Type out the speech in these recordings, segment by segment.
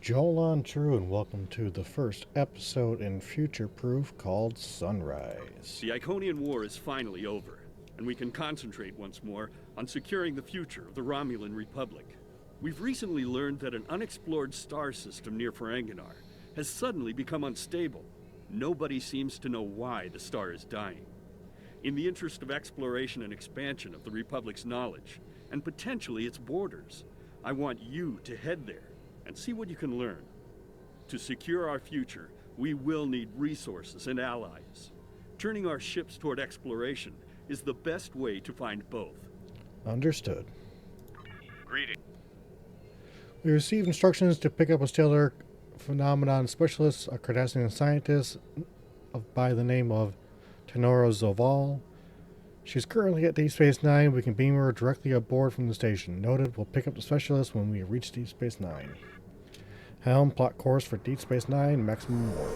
Joel on True, and welcome to the first episode in Future Proof called Sunrise. The Iconian War is finally over, and we can concentrate once more on securing the future of the Romulan Republic. We've recently learned that an unexplored star system near Ferenginar has suddenly become unstable. Nobody seems to know why the star is dying. In the interest of exploration and expansion of the Republic's knowledge, and potentially its borders, I want you to head there and see what you can learn. To secure our future, we will need resources and allies. Turning our ships toward exploration is the best way to find both. Understood. Greetings. We received instructions to pick up a stellar phenomenon specialist, a Cardassian scientist by the name of Tenora Zoval. She's currently at Deep Space Nine. We can beam her directly aboard from the station. Noted, we'll pick up the specialist when we reach Deep Space Nine. Helm, plot course for Deep Space Nine, maximum warp.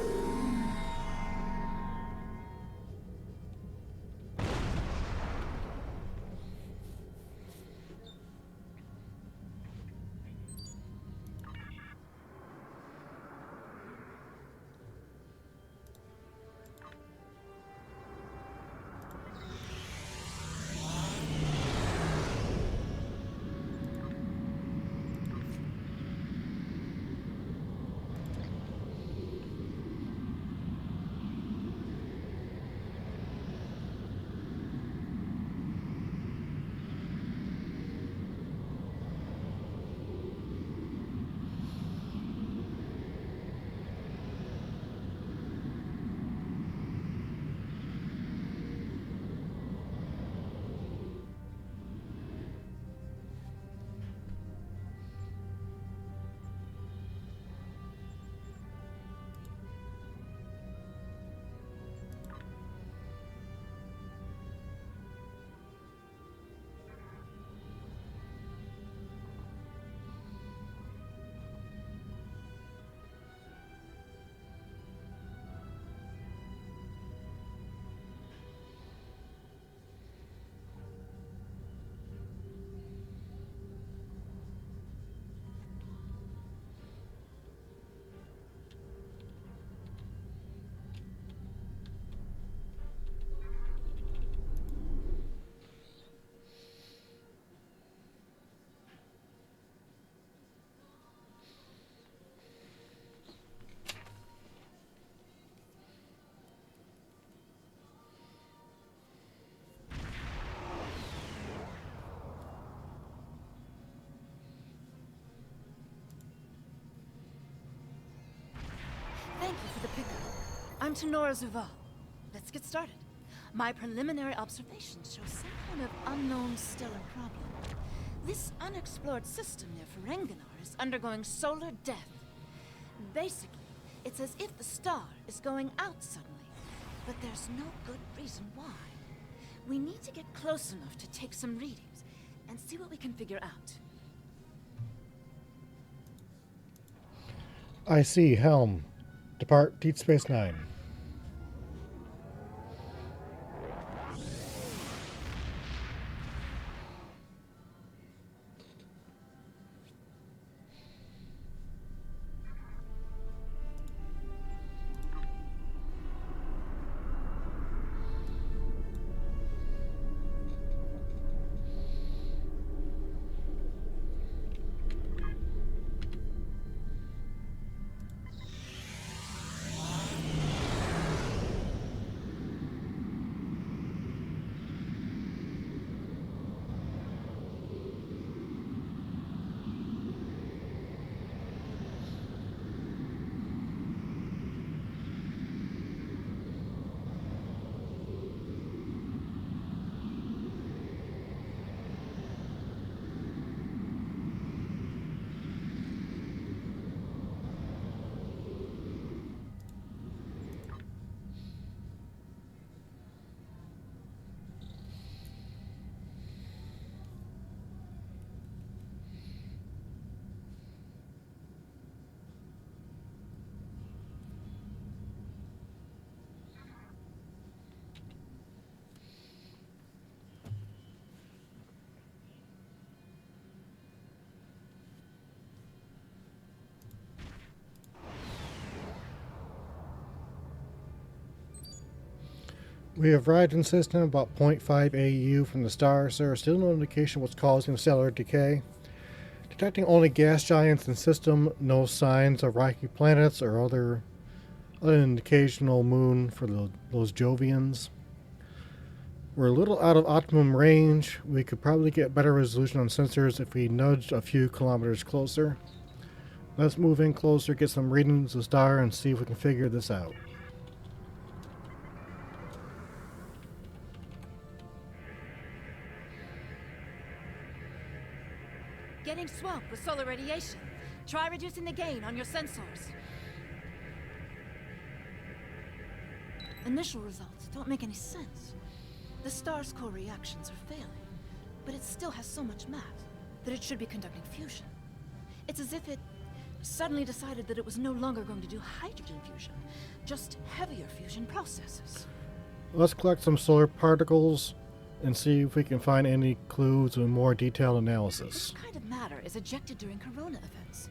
Thank you for the pickup. I'm Tenora Zuval. Let's get started. My preliminary observations show some kind of unknown stellar problem. This unexplored system near Ferenginar is undergoing solar death. Basically, it's as if the star is going out suddenly, but there's no good reason why. We need to get close enough to take some readings and see what we can figure out. I see. Helm. Depart Deep Space Nine. We have Horizon system about zero point 0.5 AU from the stars. There is still no indication what's causing stellar decay. Detecting only gas giants in system, no signs of rocky planets or other an occasional moon for those Jovians. We're a little out of optimum range. We could probably get better resolution on sensors if we nudged a few kilometers closer. Let's move in closer, get some readings of the star, and see if we can figure this out. Getting swamped with solar radiation. Try reducing the gain on your sensors. Initial results don't make any sense. The star's core reactions are failing, but it still has so much mass that it should be conducting fusion. It's as if it suddenly decided that it was no longer going to do hydrogen fusion, just heavier fusion processes. Let's collect some solar particles and see if we can find any clues in more detailed analysis. This kind of matter is ejected during corona events.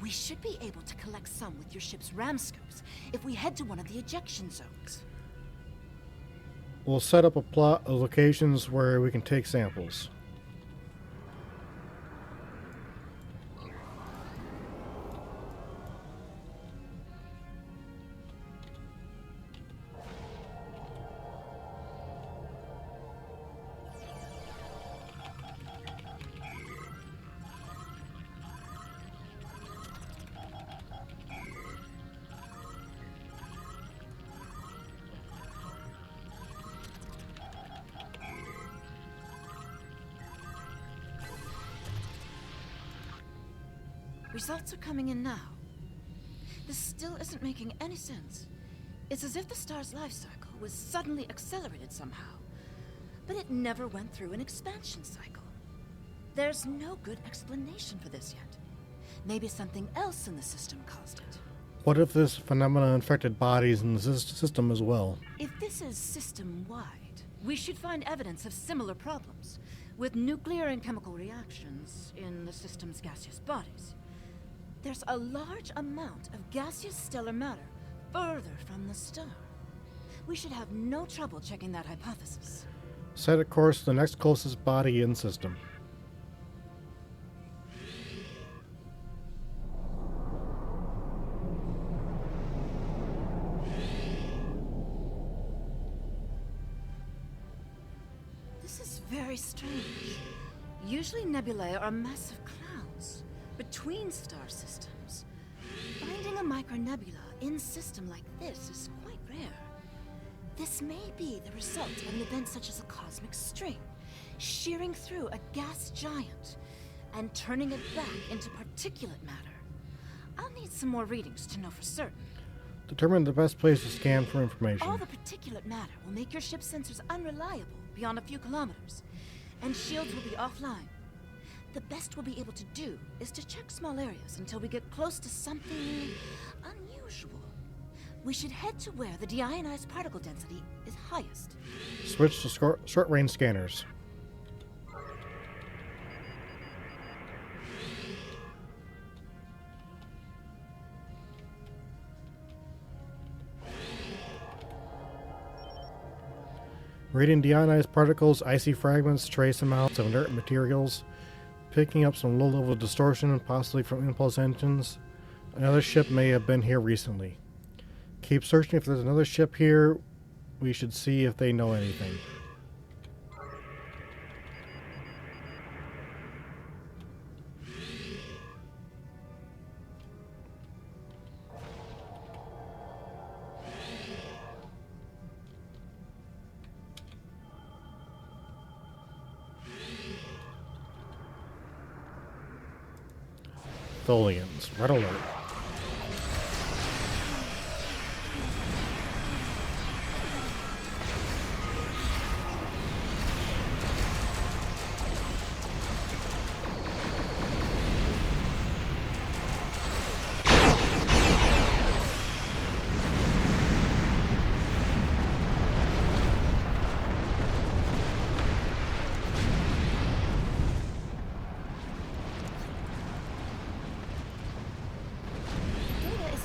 We should be able to collect some with your ship's ram scopes if we head to one of the ejection zones. We'll set up a plot of locations where we can take samples. Results are coming in now. This still isn't making any sense. It's as if the star's life cycle was suddenly accelerated somehow, but it never went through an expansion cycle. There's no good explanation for this yet. Maybe something else in the system caused it. What if this phenomenon infected bodies in the system as well? If this is system-wide, we should find evidence of similar problems, with nuclear and chemical reactions in the system's gaseous bodies. There's a large amount of gaseous stellar matter further from the star. We should have no trouble checking that hypothesis. Set a course to the next closest body in system. This is very strange. Usually nebulae are massive clouds between star systems. Finding a micronebula in system like this is quite rare. This may be the result of an event such as a cosmic string, shearing through a gas giant and turning it back into particulate matter. I'll need some more readings to know for certain. Determine the best place to scan for information. All the particulate matter will make your ship's sensors unreliable beyond a few kilometers, and shields will be offline. The best we'll be able to do is to check small areas until we get close to something unusual. We should head to where the deionized particle density is highest. Switch to short-range scanners. Reading deionized particles, icy fragments, trace amounts of inert materials, picking up some low-level distortion, possibly from impulse engines. Another ship may have been here recently. Keep searching. If there's another ship here, we should see if they know anything. Tholians, red alert.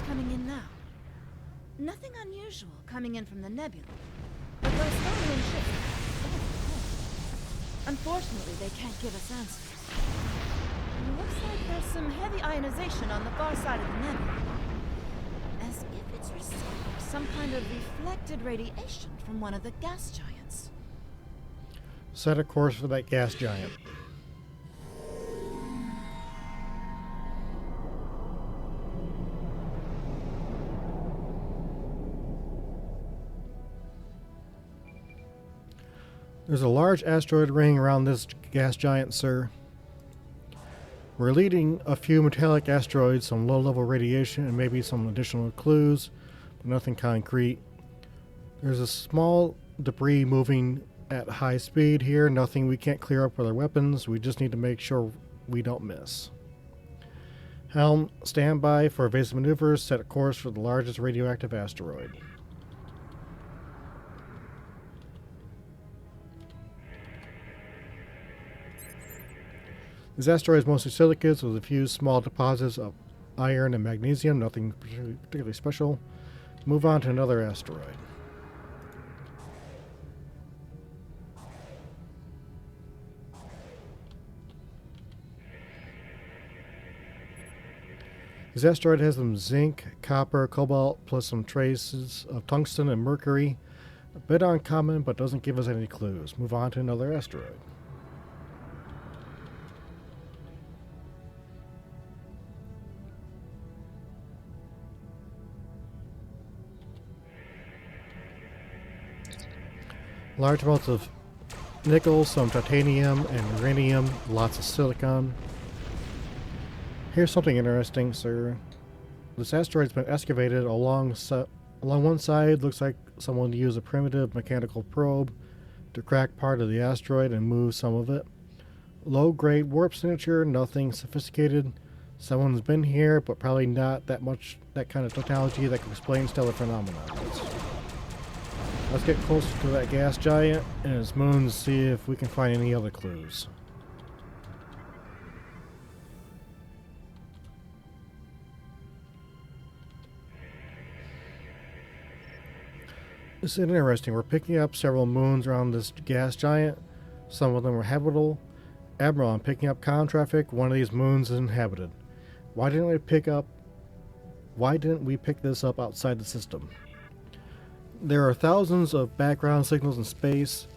Coming in now. Nothing unusual coming in from the nebula, but those Unfortunately, they can't give us answers. Looks like there's some heavy ionization on the far side of the nebula. As if it's receiving some kind of reflected radiation from one of the gas giants. Set a course for that gas giant. There's a large asteroid ring around this gas giant, sir. We're leading a few metallic asteroids, some low-level radiation, and maybe some additional clues, but nothing concrete. There's a small debris moving at high speed here, nothing we can't clear up with our weapons. We just need to make sure we don't miss. Helm, stand by for evasive maneuvers, set a course for the largest radioactive asteroid. This asteroid is mostly silicates with a few small deposits of iron and magnesium, nothing particularly special. Move on to another asteroid. This asteroid has some zinc, copper, cobalt, plus some traces of tungsten and mercury. A bit uncommon, but doesn't give us any clues. Move on to another asteroid. Large amounts of nickel, some titanium and uranium, lots of silicon. Here's something interesting, sir. This asteroid's been excavated along one side. Looks like someone used a primitive mechanical probe to crack part of the asteroid and move some of it. Low-grade warp signature, nothing sophisticated. Someone's been here, but probably not that kind of technology that can explain stellar phenomena. Let's get closer to that gas giant and its moons to see if we can find any other clues. This is interesting. We're picking up several moons around this gas giant. Some of them are habitable. Admiral, I'm picking up comm traffic. One of these moons is inhabited. Why didn't we pick this up outside the system? There are thousands of background signals in space,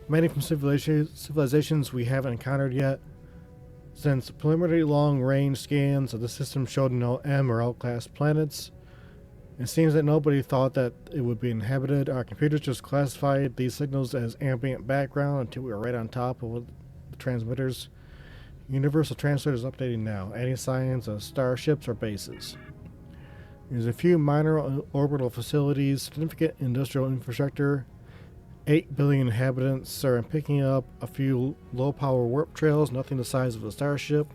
many from civilizations we haven't encountered yet. Since preliminary long-range scans of the system showed no M or L-class planets, it seems that nobody thought that it would be inhabited. Our computers just classified these signals as ambient background until we were right on top of the transmitters. Universal Translator is updating now, adding signs of starships or bases. There's a few minor orbital facilities, significant industrial infrastructure, 8 billion inhabitants, sir. I'm picking up a few low-power warp trails, nothing the size of a starship.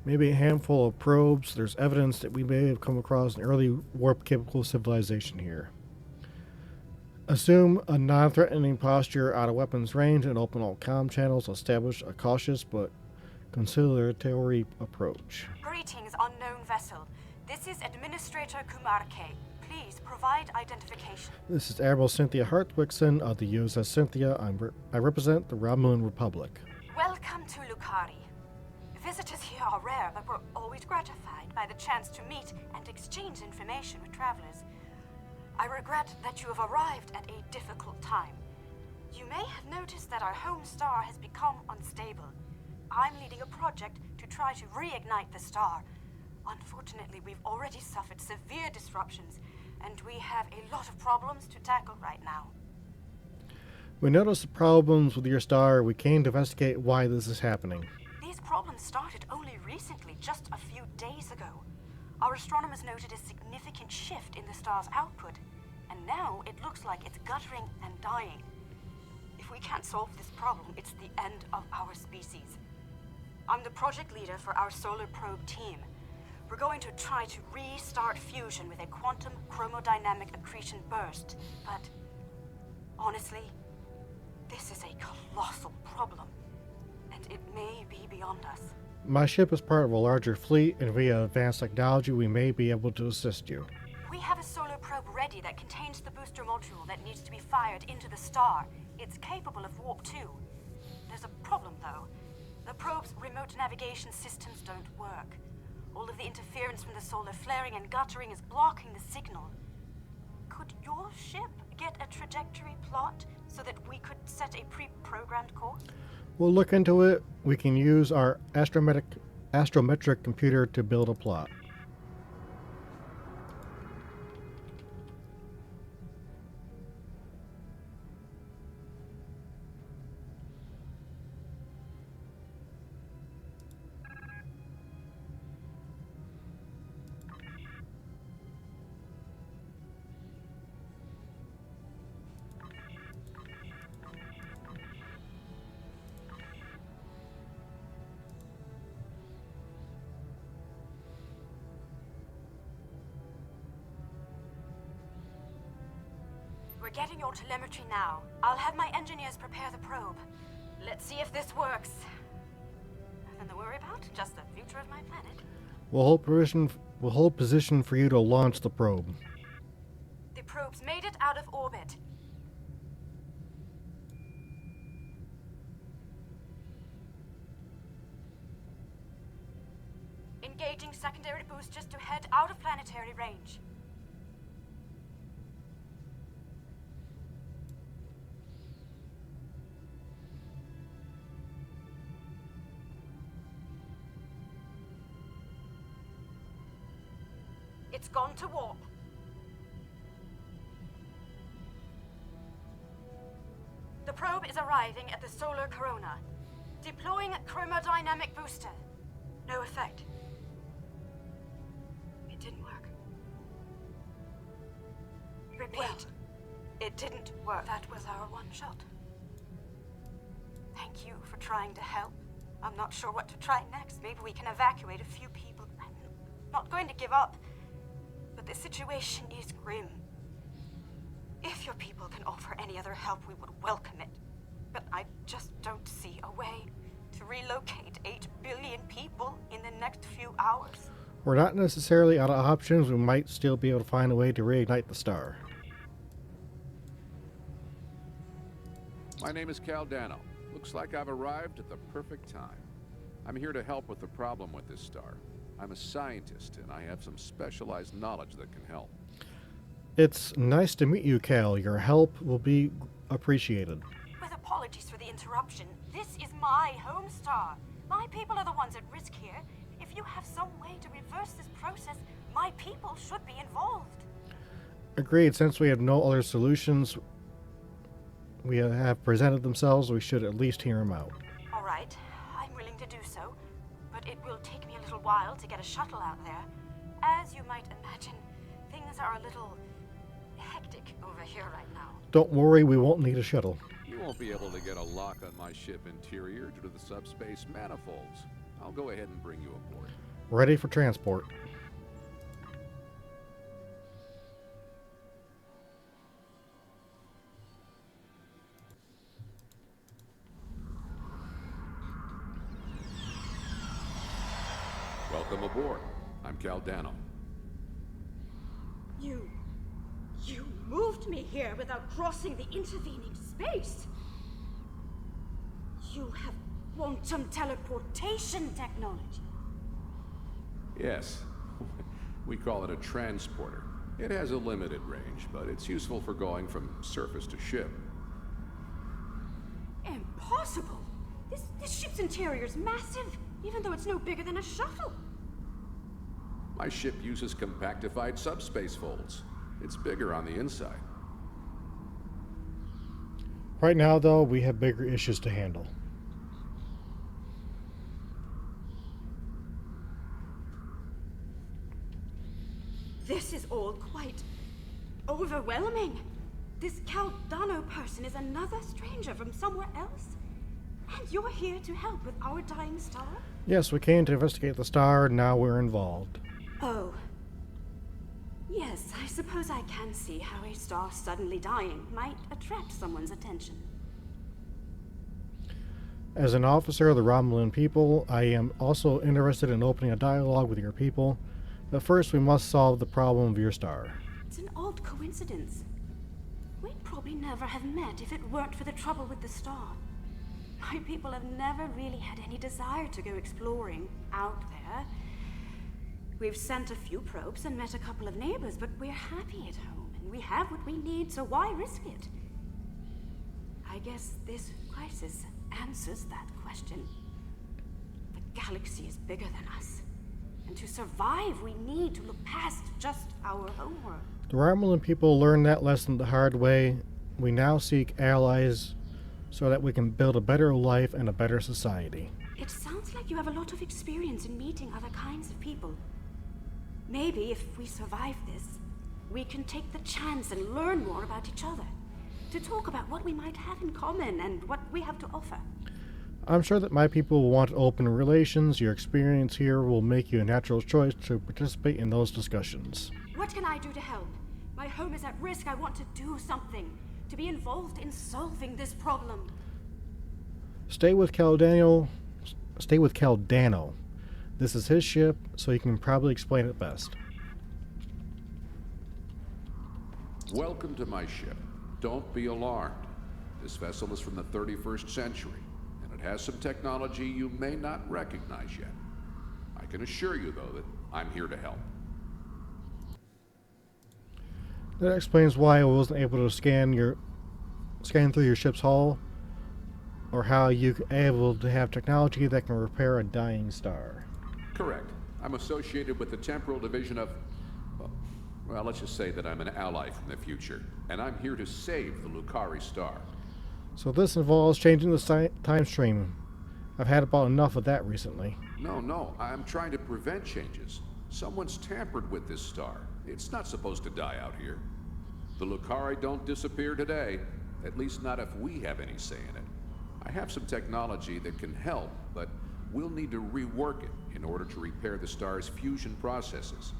Maybe a handful of probes. There's evidence that we may have come across an early warp-capable civilization here. Assume a non-threatening posture out of weapons range and open all comm channels. Establish a cautious but conciliatory approach. Greetings, unknown vessel. This is Administrator Kumarke. Please provide identification. This is Admiral Cynthia Hartwigson of the USS Cynthia. I represent the Romulan Republic. Welcome to Lucari. Visitors here are rare, but we're always gratified by the chance to meet and exchange information with travelers. I regret that you have arrived at a difficult time. You may have noticed that our home star has become unstable. I'm leading a project to try to reignite the star. Unfortunately, we've already suffered severe disruptions, and we have a lot of problems to tackle right now. We noticed the problems with your star. We came to investigate why this is happening. These problems started only recently, just a few days ago. Our astronomers noted a significant shift in the star's output, and now it looks like it's guttering and dying. If we can't solve this problem, it's the end of our species. I'm the project leader for our solar probe team. We're going to try to restart fusion with a quantum chromodynamic accretion burst, but honestly, this is a colossal problem, and it may be beyond us. My ship is part of a larger fleet, and via advanced technology, we may be able to assist you. We have a solar probe ready that contains the booster module that needs to be fired into the star. It's capable of warp 2. There's a problem, though. The probe's remote navigation systems don't work. All of the interference from the solar flaring and guttering is blocking the signal. Could your ship get a trajectory plot so that we could set a pre-programmed course? We'll look into it. We can use our astrometric computer to build a plot. We're getting your telemetry now. I'll have my engineers prepare the probe. Let's see if this works. Nothing to worry about, just the future of my planet. We'll hold position for you to launch the probe. The probe's made it out of orbit. Engaging secondary boosters to head out of planetary range. It's gone to warp. The probe is arriving at the solar corona. Deploying chromodynamic booster. No effect. It didn't work. Repeat. Well, it didn't work. That was our one shot. Thank you for trying to help. I'm not sure what to try next. Maybe we can evacuate a few people. I'm not going to give up. But the situation is grim. If your people can offer any other help, we would welcome it. But I just don't see a way to relocate 8 billion people in the next few hours. We're not necessarily out of options. We might still be able to find a way to reignite the star. My name is Caldano. Looks like I've arrived at the perfect time. I'm here to help with the problem with this star. I'm a scientist, and I have some specialized knowledge that can help. It's nice to meet you, Cal. Your help will be appreciated. With apologies for the interruption, this is my home star. My people are the ones at risk here. If you have some way to reverse this process, my people should be involved. Agreed. Since we have no other solutions we have presented themselves, we should at least hear them out. All right, I'm willing to do so, but it will take me a little while to get a shuttle out there. As you might imagine, things are a little hectic over here right now. Don't worry, we won't need a shuttle. You won't be able to get a lock on my ship interior due to the subspace manifolds. I'll go ahead and bring you aboard. Ready for transport. Welcome aboard. I'm Caldano. You moved me here without crossing the intervening space. You have quantum teleportation technology. Yes. We call it a transporter. It has a limited range, but it's useful for going from surface to ship. Impossible! This ship's interior is massive, even though it's no bigger than a shuttle. My ship uses compactified subspace folds. It's bigger on the inside. Right now, though, we have bigger issues to handle. This is all quite overwhelming. This Caldano person is another stranger from somewhere else. And you're here to help with our dying star? Yes, we came to investigate the star, and now we're involved. Oh. Yes, I suppose I can see how a star suddenly dying might attract someone's attention. As an officer of the Romulan people, I am also interested in opening a dialogue with your people. But first, we must solve the problem of your star. It's an odd coincidence. We'd probably never have met if it weren't for the trouble with the star. My people have never really had any desire to go exploring out there. We've sent a few probes and met a couple of neighbors, but we're happy at home, and we have what we need, so why risk it? I guess this crisis answers that question. The galaxy is bigger than us, and to survive, we need to look past just our homeworld. The Romulan people learned that lesson the hard way. We now seek allies so that we can build a better life and a better society. It sounds like you have a lot of experience in meeting other kinds of people. Maybe if we survive this, we can take the chance and learn more about each other. To talk about what we might have in common and what we have to offer. I'm sure that my people will want open relations. Your experience here will make you a natural choice to participate in those discussions. What can I do to help? My home is at risk. I want to do something. To be involved in solving this problem. Stay with Caldano. This is his ship, so he can probably explain it best. Welcome to my ship. Don't be alarmed. This vessel is from the 31st century, and it has some technology you may not recognize yet. I can assure you, though, that I'm here to help. That explains why I wasn't able to scan through your ship's hull, or how you're able to have technology that can repair a dying star. Correct. I'm associated with the temporal division of... Well, let's just say that I'm an ally from the future, and I'm here to save the Lucari star. So this involves changing the time stream. I've had about enough of that recently. No, I'm trying to prevent changes. Someone's tampered with this star. It's not supposed to die out here. The Lucari don't disappear today, at least not if we have any say in it. I have some technology that can help, but we'll need to rework it in order to repair the star's fusion processes.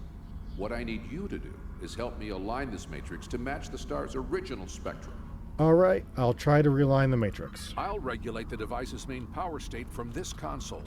What I need you to do is help me align this matrix to match the star's original spectrum. Alright, I'll try to realign the matrix. I'll regulate the device's main power state from this console.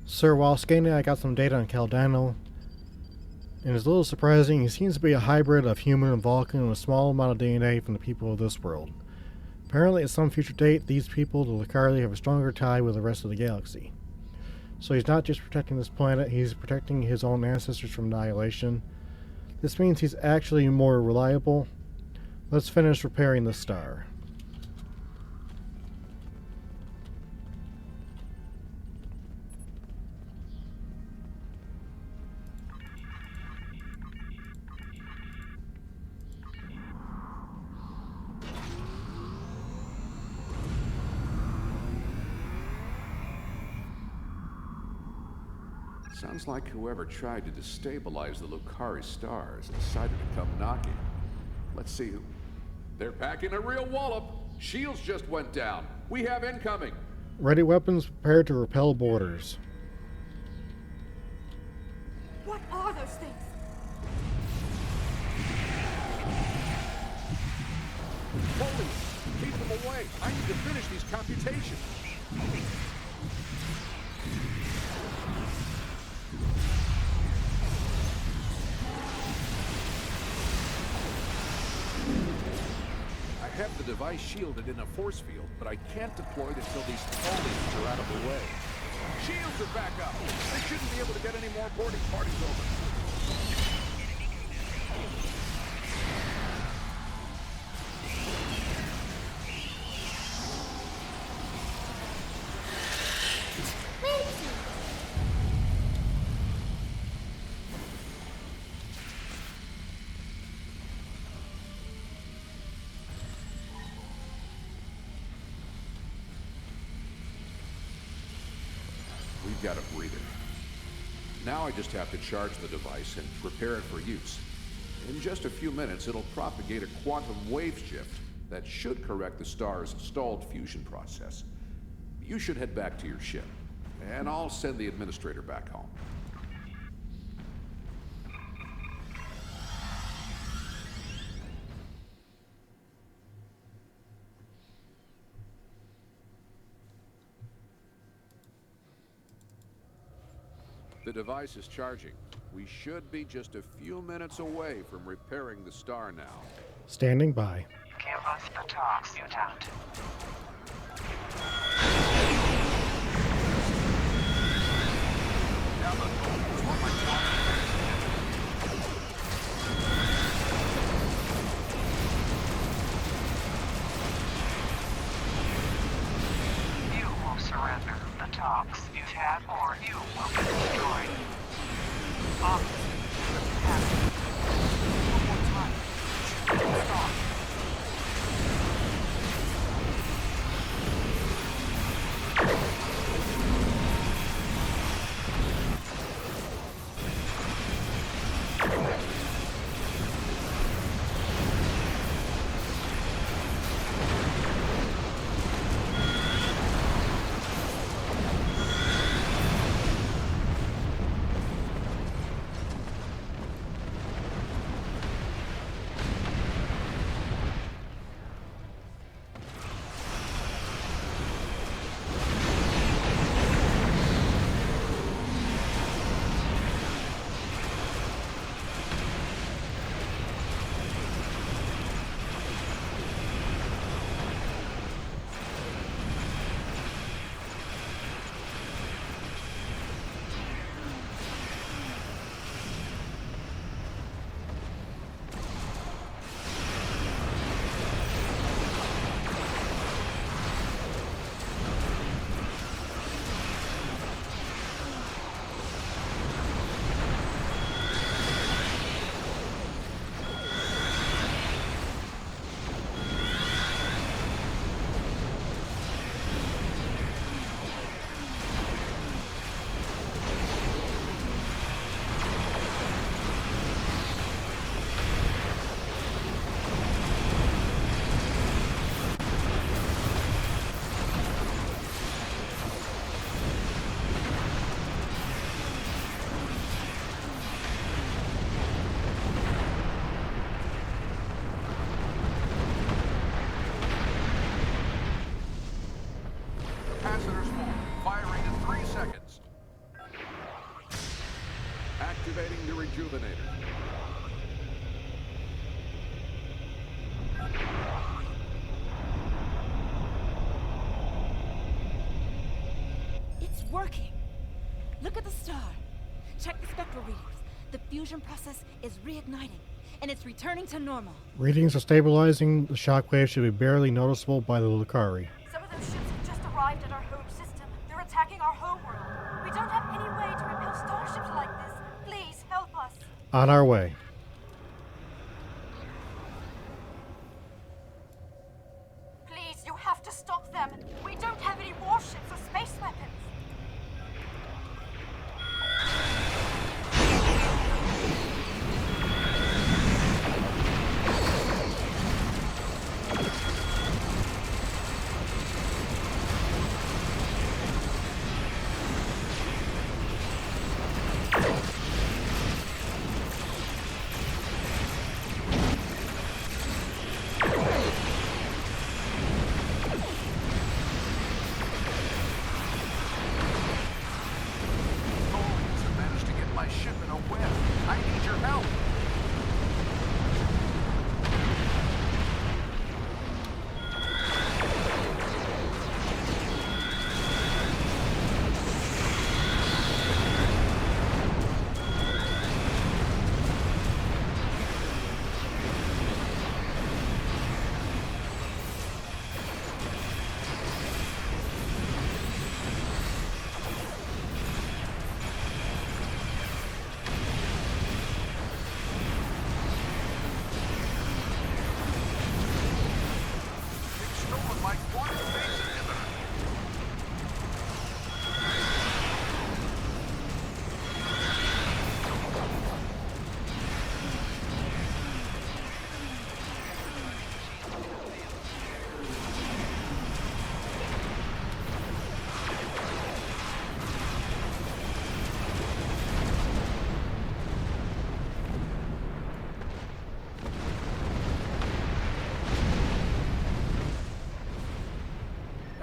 Sir, while scanning, I got some data on Caldano, and it's a little surprising. He seems to be a hybrid of human and Vulcan with a small amount of DNA from the people of this world. Apparently, at some future date, these people, the Lucari, have a stronger tie with the rest of the galaxy. So he's not just protecting this planet, he's protecting his own ancestors from annihilation. This means he's actually more reliable. Let's finish repairing the star. Sounds like whoever tried to destabilize the Lucari star has decided to come knocking. Let's see who... They're packing a real wallop! Shields just went down. We have incoming! Ready weapons prepared to repel boarders. What are those things? Holy! Keep them away! I need to finish these computations! I have the device shielded in a force field, but I can't deploy it until these aliens are out of the way. Shields are back up! They shouldn't be able to get any more boarding parties over. We've got a breather. Now I just have to charge the device and prepare it for use. In just a few minutes, it'll propagate a quantum wave shift. That should correct the star's stalled fusion process. You should head back to your ship, and I'll send the administrator back home. The device is charging. We should be just a few minutes away from repairing the star now. Standing by. Give us the talks, mutant. You will surrender the talks, mutant, or you will be destroyed. Officer, mutant. One more time. Stop. Capacitors full. Firing in 3 seconds. Activating the rejuvenator. It's working. Look at the star. Check the spectral readings. The fusion process is reigniting, and it's returning to normal. Readings are stabilizing. The shockwave should be barely noticeable by the Lucari. Some of those ships have just arrived at our home system. They're attacking our homeworld. We don't have any way to repel starships like this. Please help us. On our way. Please, you have to stop them. We don't have any warships or space weapons.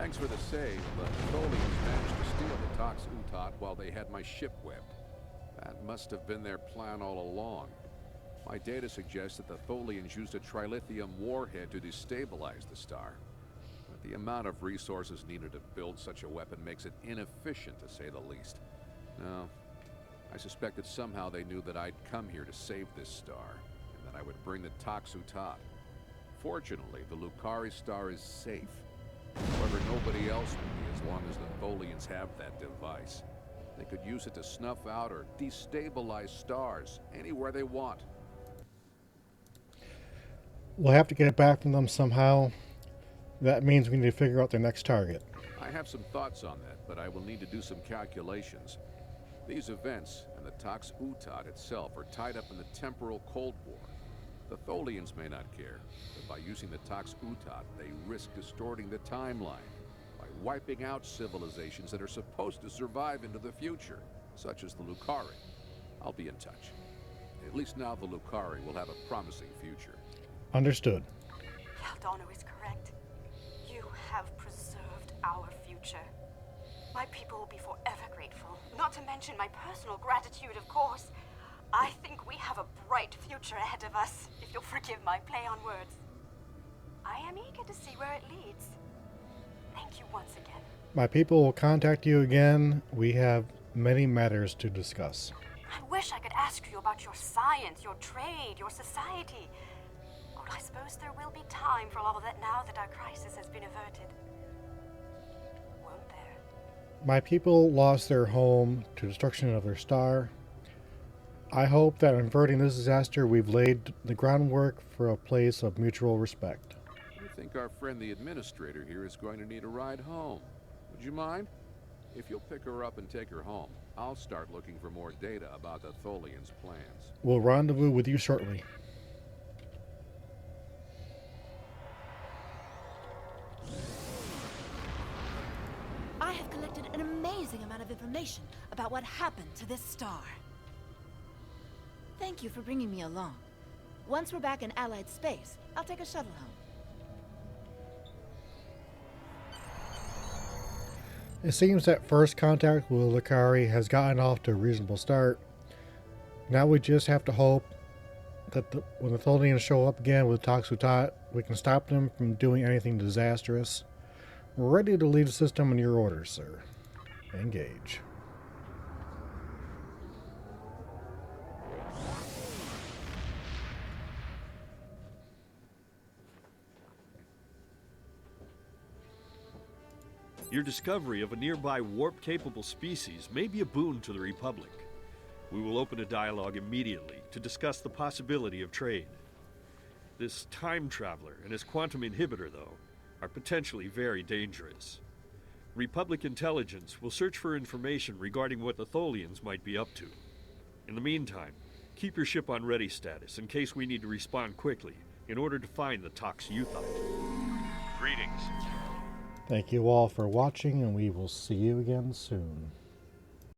Thanks for the save, but Tholians managed to steal the Tox Utot while they had my ship webbed. That must have been their plan all along. My data suggests that the Tholians used a trilithium warhead to destabilize the star. But the amount of resources needed to build such a weapon makes it inefficient, to say the least. No, I suspect that somehow they knew that I'd come here to save this star, and that I would bring the Tox Utot. Fortunately, the Lucari star is safe. However, nobody else will be as long as the Tholians have that device. They could use it to snuff out or destabilize stars anywhere they want. We'll have to get it back from them somehow. That means we need to figure out their next target. I have some thoughts on that, but I will need to do some calculations. These events and the Tox Utot itself are tied up in the temporal Cold War. The Tholians may not care, but by using the Tox Utot, they risk distorting the timeline by wiping out civilizations that are supposed to survive into the future, such as the Lucari. I'll be in touch. At least now the Lucari will have a promising future. Understood. Caldano is correct. You have preserved our future. My people will be forever grateful. Not to mention my personal gratitude, of course. I think we have a bright future ahead of us, if you'll forgive my play on words. I am eager to see where it leads. Thank you once again. My people will contact you again. We have many matters to discuss. I wish I could ask you about your science, your trade, your society. But I suppose there will be time for all of that now that our crisis has been averted. Won't there? My people lost their home to destruction of their star. I hope that in averting this disaster, we've laid the groundwork for a place of mutual respect. I think our friend the administrator here is going to need a ride home. Would you mind? If you'll pick her up and take her home, I'll start looking for more data about the Tholians' plans. We'll rendezvous with you shortly. I have collected an amazing amount of information about what happened to this star. Thank you for bringing me along. Once we're back in Allied space, I'll take a shuttle home. It seems that first contact with Lucari has gotten off to a reasonable start. Now we just have to hope that when the Tholians show up again with Tox Utot, we can stop them from doing anything disastrous. We're ready to lead the system in your orders, sir. Engage. Your discovery of a nearby warp-capable species may be a boon to the Republic. We will open a dialogue immediately to discuss the possibility of trade. This time traveler and his quantum inhibitor, though, are potentially very dangerous. Republic intelligence will search for information regarding what the Tholians might be up to. In the meantime, keep your ship on ready status in case we need to respond quickly in order to find the Tox Utot. Greetings. Thank you all for watching, and we will see you again soon.